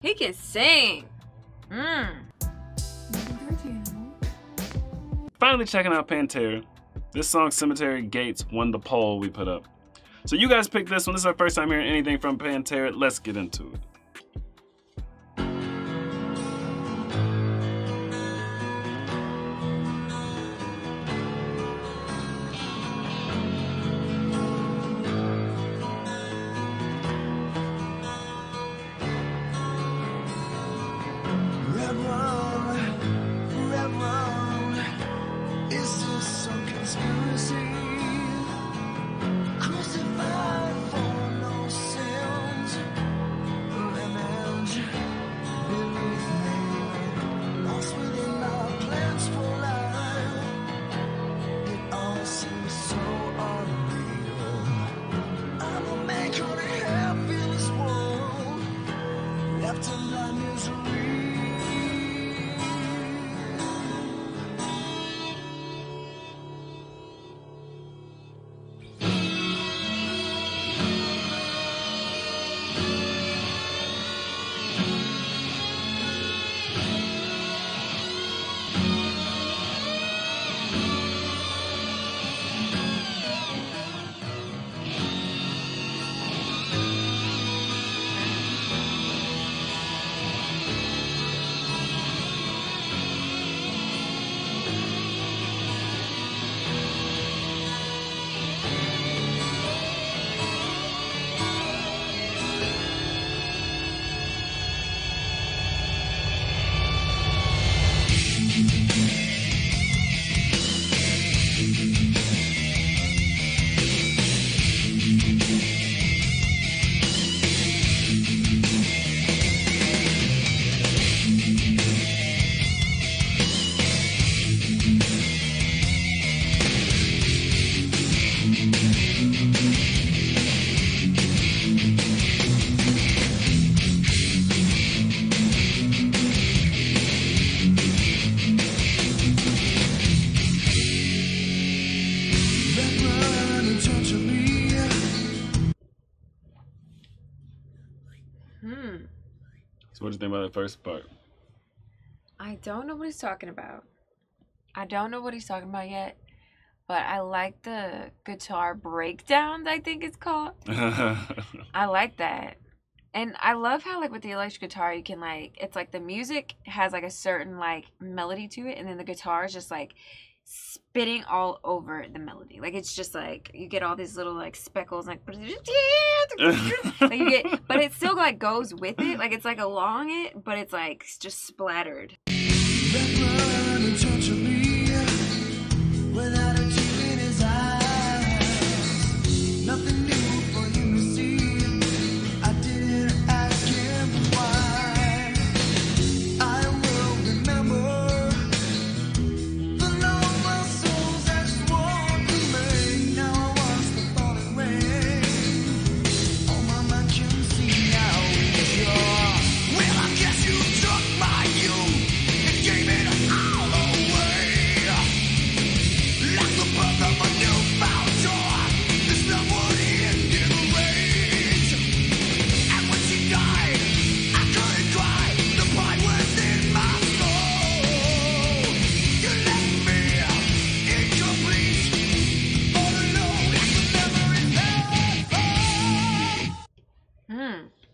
He can sing. Finally checking out Pantera. This song, Cemetery Gates, won the poll we put up. So you guys picked this one. This is our first time hearing anything from Pantera. Let's get into it. So what do you think about the first part? I don't know what he's talking about. I don't know what he's talking about yet, but I like the guitar breakdowns, I think it's called. I like that. And I love how, like, with the electric guitar, you can, like, it's like the music has, like, a certain, like, melody to it, and then the guitar is just, like, spitting all over the melody. Like, it's just, like, you get all these little, like, speckles, like, like you get, but it still, like, goes with it. Like, it's, like, along it, but it's, like, just splattered.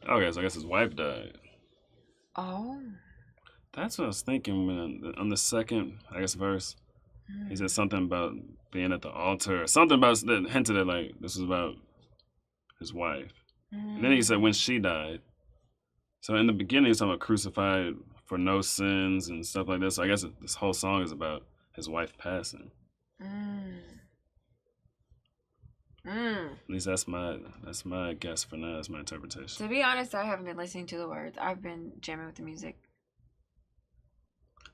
Okay, so I guess his wife died. Oh. That's what I was thinking when on the second, I guess, verse. He said something about being at the altar, or something about that hinted at, like, this was about his wife. And then he said when she died. So in the beginning, he was talking about crucified for no sins and stuff like this. So I guess this whole song is about his wife passing. At least that's my guess for now. That's my interpretation. To be honest, I haven't been listening to the words. I've been jamming with the music.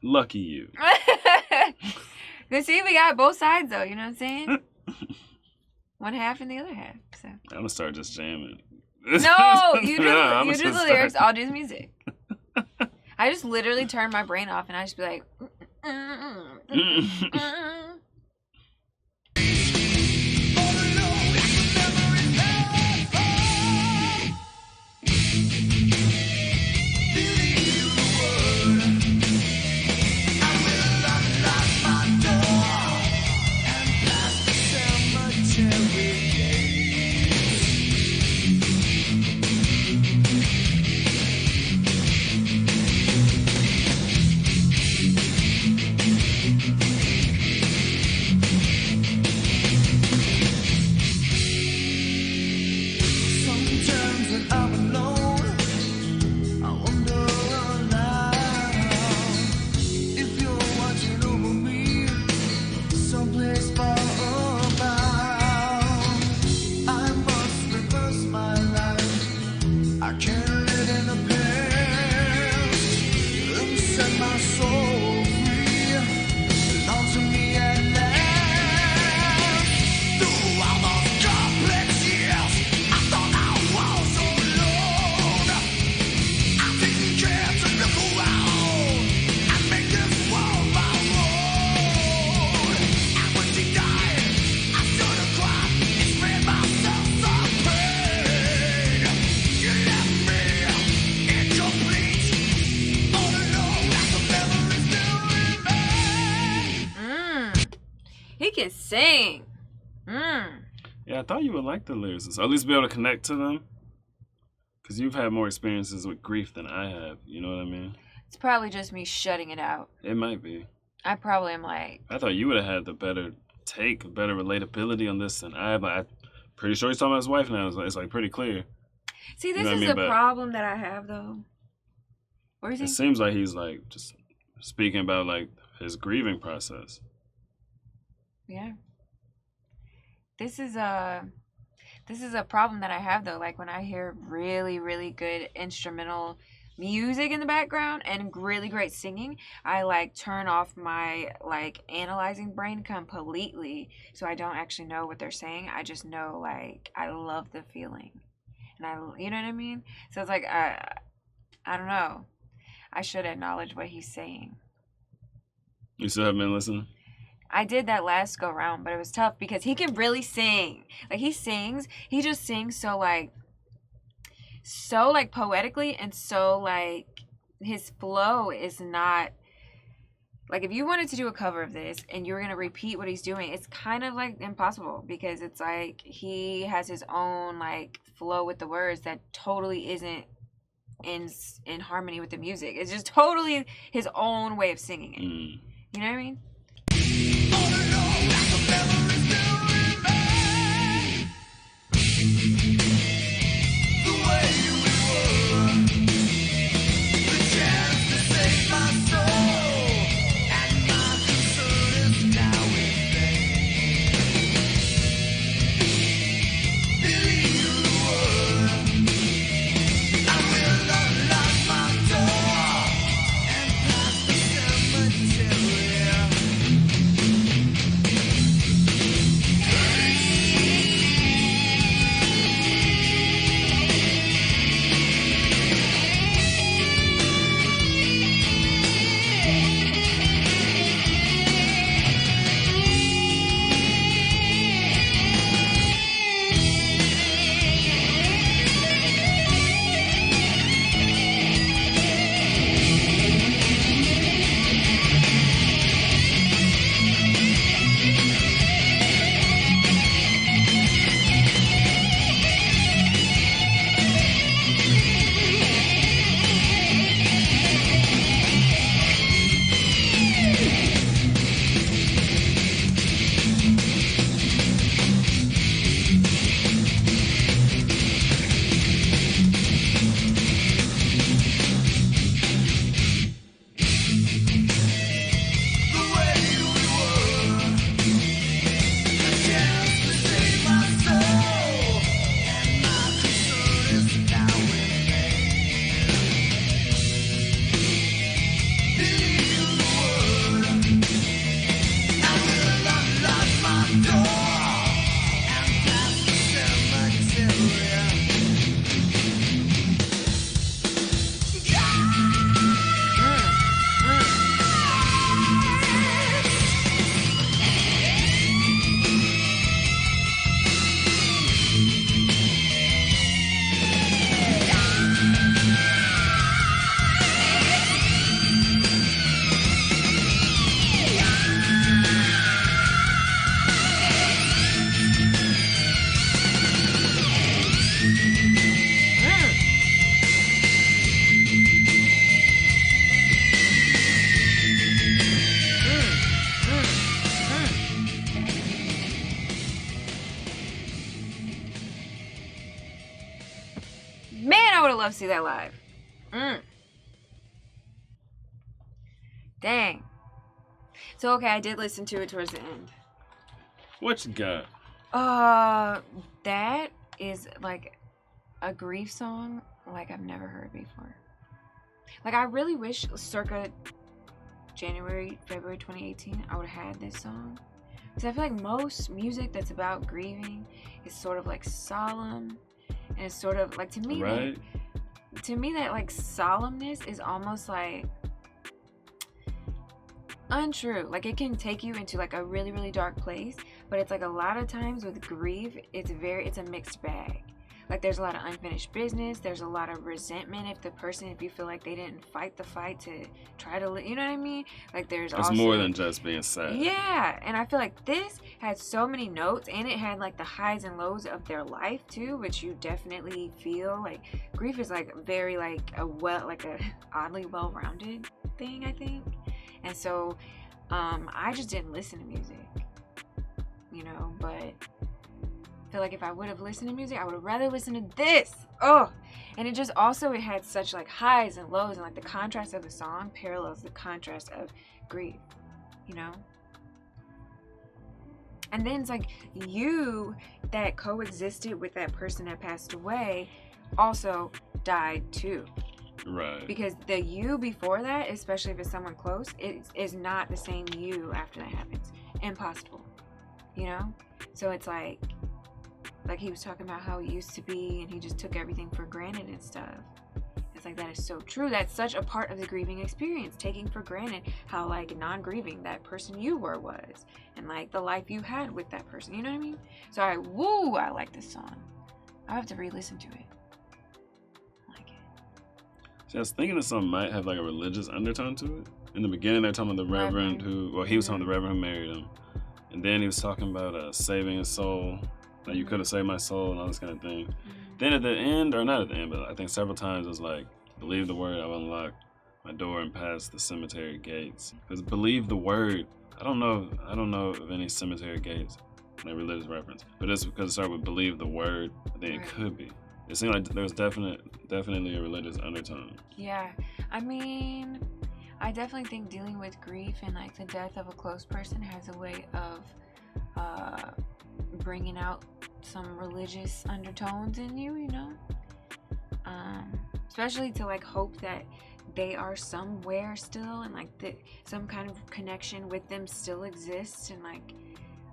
Lucky you. Good, see, we got both sides though. You know what I'm saying? One half and the other half. So I'm gonna start just jamming. No, you do the lyrics. I'll do the music. I just literally turn my brain off and I just be like. he can sing. Yeah, I thought you would like the lyrics, or at least be able to connect to them. Because you've had more experiences with grief than I have. You know what I mean? It's probably just me shutting it out. It might be. I probably am like... I thought you would have had the better take, better relatability on this than I have. I'm pretty sure he's talking about his wife now. It's like pretty clear. See, this is a problem that I have, though. Where is he? It seems like he's like just speaking about like his grieving process. Yeah. This is a problem that I have, though. Like when I hear really, really good instrumental music in the background and really great singing, I like turn off my like analyzing brain completely, so I don't actually know what they're saying. I just know like I love the feeling, and you know what I mean. So it's like I don't know. I should acknowledge what he's saying. You still haven't been listening? I did that last go round, but it was tough because he can really sing. Like he just sings so like poetically, and so like his flow is not like, if you wanted to do a cover of this and you were going to repeat what he's doing, it's kind of like impossible, because it's like he has his own like flow with the words that totally isn't in harmony with the music. It's just totally his own way of singing it. You know what I mean? Love to see that live. Dang. So okay, I did listen to it towards the end. What you got? That is like a grief song like I've never heard before. Like I really wish circa February 2018 I would have had this song, because I feel like most music that's about grieving is sort of like solemn, and it's sort of like, to me, right? that like solemnness is almost like untrue. Like it can take you into like a really, really dark place, but it's like a lot of times with grief, it's a mixed bag. Like, there's a lot of unfinished business. There's a lot of resentment if you feel like they didn't fight the fight to try to, you know what I mean? Like, there's It's also more than just being sad. Yeah, and I feel like this had so many notes, and it had like the highs and lows of their life too, which you definitely feel. Like, grief is like very like a oddly well-rounded thing, I think. And so I just didn't listen to music, you know, but I feel like if I would have listened to music, I would have rather listened to this. Oh, and it just also, it had such like highs and lows, and like the contrast of the song parallels the contrast of grief, you know. And then it's like you that coexisted with that person that passed away also died too. Right. Because the you before that, especially if it's someone close, it is not the same you after that happens. Impossible. You know? So it's like he was talking about how it used to be, and he just took everything for granted and stuff. It's like, that is so true. That's such a part of the grieving experience, taking for granted how like non-grieving that person you was, and like the life you had with that person. You know what I mean? So I like this song. I have to re-listen to it. I like it. See, I was thinking that song might have like a religious undertone to it. In the beginning, they're talking about the Reverend he was talking about the Reverend who married him, and then he was talking about saving his soul. Like, you could have saved my soul and all this kind of thing. Then at the end, or not at the end, but I think several times it was like, believe the word, I will unlock my door and pass the cemetery gates. Because believe the word, I don't know of any cemetery gates, like religious reference. But it's because it started with believe the word. I think it could be. It seemed like there was definitely a religious undertone. Yeah, I mean, I definitely think dealing with grief and like the death of a close person has a way of bringing out some religious undertones in you, you know, especially to like hope that they are somewhere still, and like some kind of connection with them still exists, and like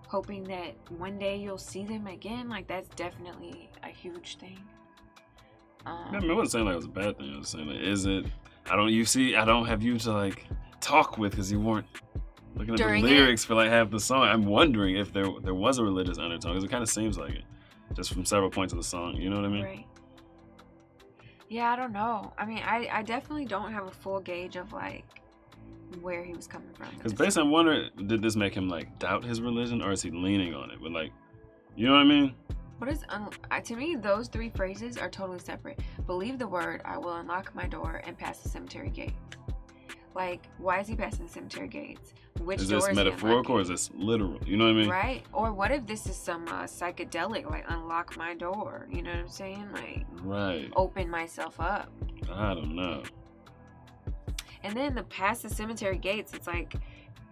hoping that one day you'll see them again. Like, that's definitely a huge thing. I wasn't saying like it was a bad thing. I was saying like, is it? I don't have you to like talk with because you weren't looking at the lyrics for like half the song. I'm wondering if there was a religious undertone, because it kind of seems like it, just from several points of the song. You know what I mean? Right. Yeah, I don't know. I mean, I definitely don't have a full gauge of like where he was coming from. Because basically, I'm wondering, did this make him like doubt his religion, or is he leaning on it? But like, you know what I mean? What is to me, those three phrases are totally separate. Believe the word, I will unlock my door and pass the cemetery gate. Like, why is he passing the cemetery gates? Which is this metaphorical or is this literal? You know what I mean? Right. Or what if this is some psychedelic, like unlock my door? You know what I'm saying? Like, right. Open myself up. I don't know. And then the past the cemetery gates, it's like,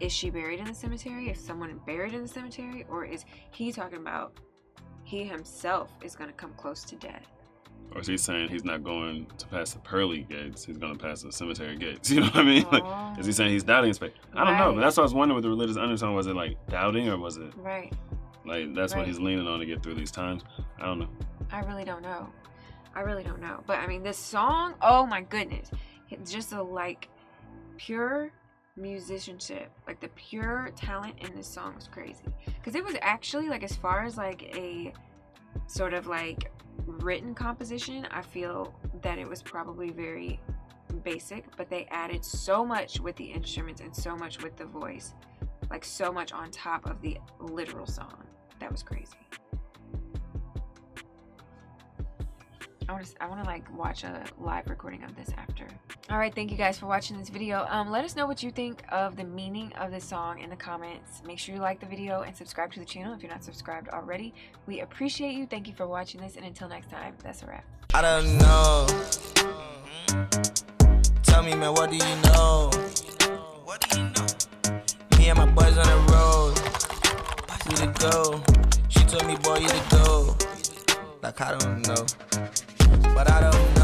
is she buried in the cemetery? Is someone buried in the cemetery? Or is he talking about he himself is going to come close to death? Or is he saying he's not going to pass the pearly gates, he's going to pass the cemetery gates? You know what I mean? Like, is he saying he's doubting his faith? I don't know, but that's what I was wondering with the religious undertone. Was it like doubting, or was it like that's what he's leaning on to get through these times? I don't know. I really don't know. But I mean, this song, oh my goodness, it's just a like pure musicianship, like the pure talent in this song was crazy, because it was actually like, as far as like a sort of like written composition, I feel that it was probably very basic, but they added so much with the instruments and so much with the voice, like so much on top of the literal song. That was crazy. I want to like watch a live recording of this after. All right, thank you guys for watching this video. Let us know what you think of the meaning of this song in the comments. Make sure you like the video and subscribe to the channel if you're not subscribed already. We appreciate you. Thank you for watching this, and until next time, that's a wrap. I don't know. Tell me, man, what do you know? What do you know? Me and my boys on the road. We to go. She told me, boy, you to go. Like, I don't know. But I don't